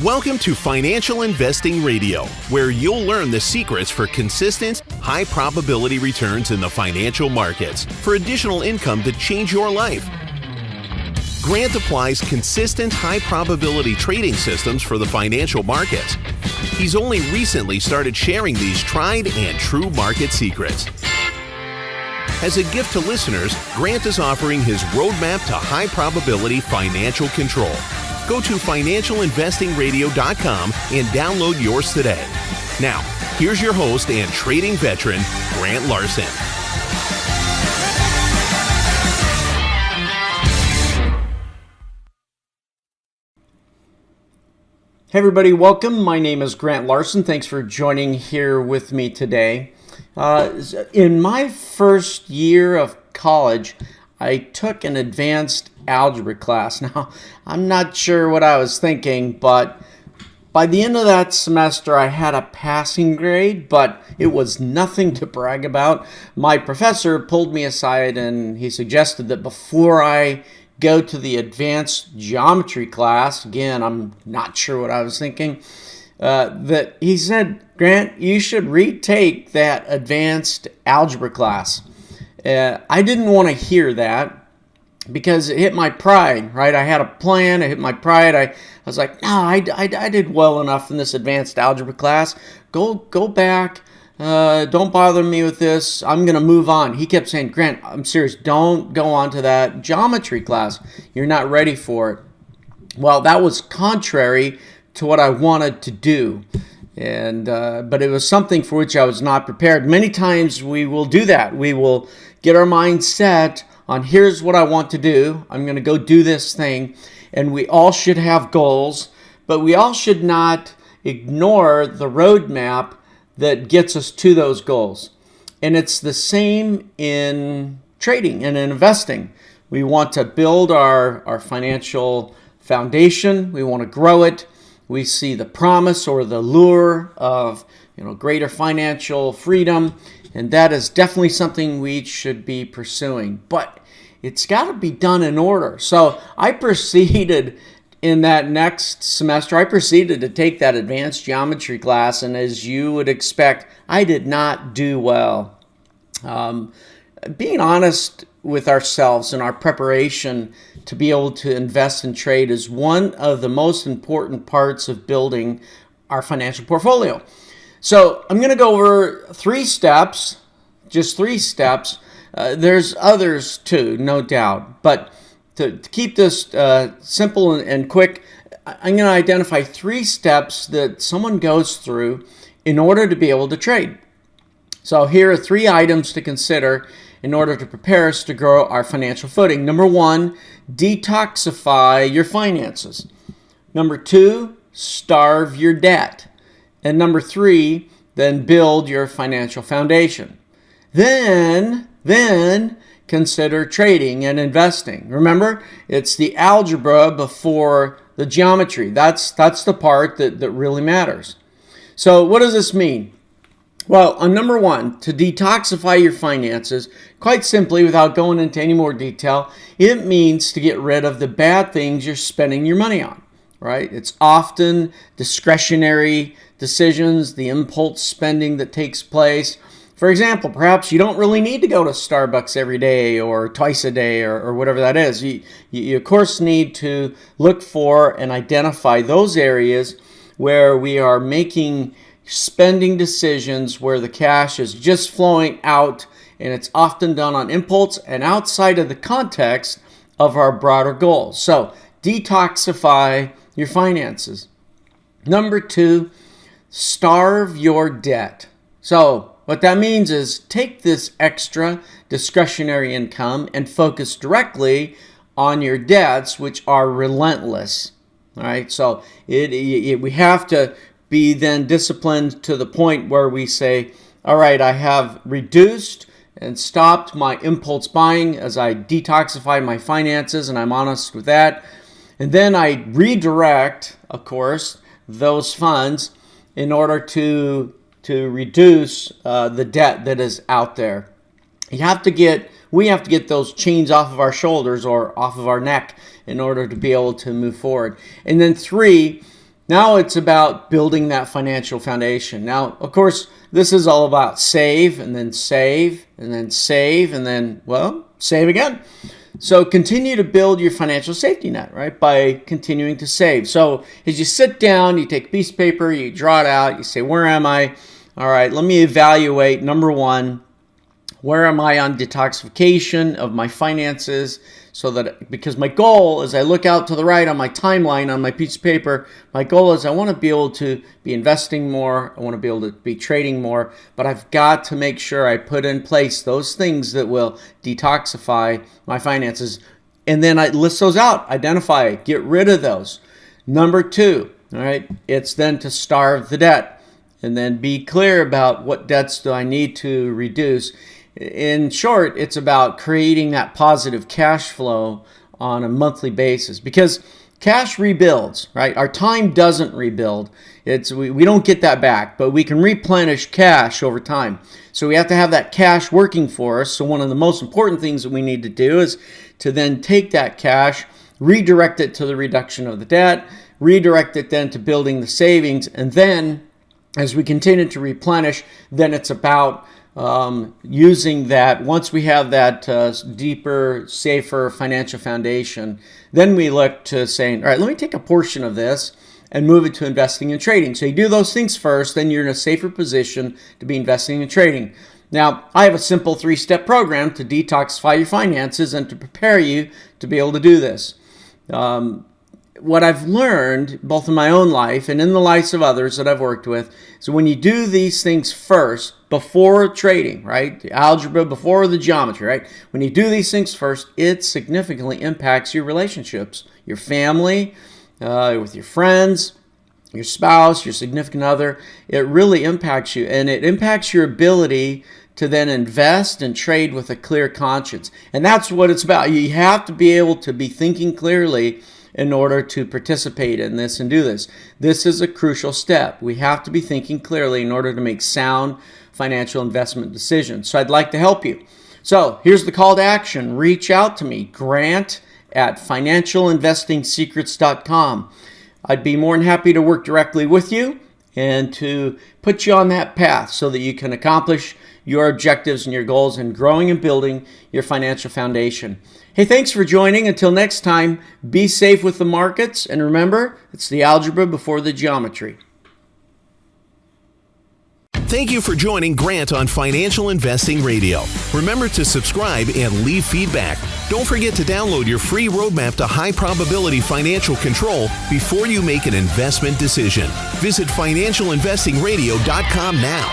Welcome to Financial Investing Radio, where you'll learn the secrets for consistent, high-probability returns in the financial markets for additional income to change your life. Grant applies consistent, high-probability trading systems for the financial markets. He's only recently started sharing these tried and true market secrets. As a gift to listeners, Grant is offering his roadmap to high-probability financial control. Go to financialinvestingradio.com and download yours today. Now, here's your host and trading veteran, Grant Larson. Hey everybody, welcome. My name is Grant Larson. Thanks for joining here with me today. In my first year of college, I took an advanced algebra class. Now, I'm not sure what I was thinking, but by the end of that semester, I had a passing grade, but it was nothing to brag about. My professor pulled me aside and he suggested that before I go to the advanced geometry class, again, I'm not sure what I was thinking, that he said, Grant, you should retake that advanced algebra class. I didn't want to hear that because it hit my pride, right? I had a plan, it hit my pride. I was like, no, I did well enough in this advanced algebra class. Go back. Don't bother me with this. I'm going to move on. He kept saying, Grant, I'm serious. Don't go on to that geometry class. You're not ready for it. Well, that was contrary to what I wanted to do. But it was something for which I was not prepared. Many times we will do that. We will get our mind set on here's what I want to do. I'm going to go do this thing. And we all should have goals, but we all should not ignore the roadmap that gets us to those goals. And it's the same in trading and in investing. We want to build our financial foundation. We want to grow it. We see the promise or the lure of greater financial freedom, and that is definitely something we should be pursuing. But it's got to be done in order. So I proceeded in that next semester, I proceeded to take that advanced geometry class, and as you would expect, I did not do well. Being honest with ourselves in our preparation to be able to invest and trade is one of the most important parts of building our financial portfolio. So I'm going to go over 3 steps, just 3 steps. There's others too, no doubt. But to keep this simple and quick, I'm going to identify 3 steps that someone goes through in order to be able to trade. So here are 3 items to consider in order to prepare us to grow our financial footing. Number 1, detoxify your finances. Number 2, starve your debt. And number 3, then build your financial foundation. Then consider trading and investing. Remember, it's the algebra before the geometry. That's the part that really matters. So what does this mean? Well, on number 1, to detoxify your finances, quite simply, without going into any more detail, it means to get rid of the bad things you're spending your money on, right? It's often discretionary decisions, the impulse spending that takes place. For example, perhaps you don't really need to go to Starbucks every day or twice a day or whatever that is. You of course need to look for and identify those areas where we are making spending decisions where the cash is just flowing out, and it's often done on impulse and outside of the context of our broader goals. So detoxify your finances. Number 2, starve your debt. So what that means is take this extra discretionary income and focus directly on your debts, which are relentless. All right, so we have to be then disciplined to the point where we say, all right, I have reduced and stopped my impulse buying as I detoxify my finances, and I'm honest with that. And then I redirect, of course, those funds in order to reduce the debt that is out there. We have to get those chains off of our shoulders or off of our neck in order to be able to move forward. And then 3, Now it's about building that financial foundation. Now, of course, this is all about save and then save and then save and then, well, save again. So continue to build your financial safety net, right, by continuing to save. So as you sit down, you take a piece of paper, you draw it out, you say, where am I? All right, let me evaluate, number one, where am I on detoxification of my finances? So that, because my goal, as I look out to the right on my timeline on my piece of paper, my goal is I want to be able to be investing more. I want to be able to be trading more, but I've got to make sure I put in place those things that will detoxify my finances. And then I list those out, identify, get rid of those. Number two, all right, it's then to starve the debt and then be clear about what debts do I need to reduce. In short, it's about creating that positive cash flow on a monthly basis, because cash rebuilds, right? Our time doesn't rebuild. We don't get that back, but we can replenish cash over time. So we have to have that cash working for us. So one of the most important things that we need to do is to then take that cash, redirect it to the reduction of the debt, redirect it then to building the savings, and then as we continue to replenish, then it's about using that. Once we have that deeper, safer financial foundation, then we look to saying, all right, let me take a portion of this and move it to investing and trading. So you do those things first, then you're in a safer position to be investing and trading. Now, I have a simple 3-step program to detoxify your finances and to prepare you to be able to do this. What I've learned, both in my own life and in the lives of others that I've worked with, is when you do these things first, before trading, right? The algebra, before the geometry, right? When you do these things first, it significantly impacts your relationships, your family, with your friends, your spouse, your significant other. It really impacts you, and it impacts your ability to then invest and trade with a clear conscience. And that's what it's about. You have to be able to be thinking clearly in order to participate in this and do this. This is a crucial step. We have to be thinking clearly in order to make sound financial investment decisions. So I'd like to help you. So here's the call to action. Reach out to me, grant@financialinvestingsecrets.com. I'd be more than happy to work directly with you and to put you on that path so that you can accomplish your objectives and your goals in growing and building your financial foundation. Hey, thanks for joining. Until next time, be safe with the markets, and remember, it's the algebra before the geometry. Thank you for joining Grant on Financial Investing Radio. Remember to subscribe and leave feedback. Don't forget to download your free roadmap to high probability financial control before you make an investment decision. Visit financialinvestingradio.com now.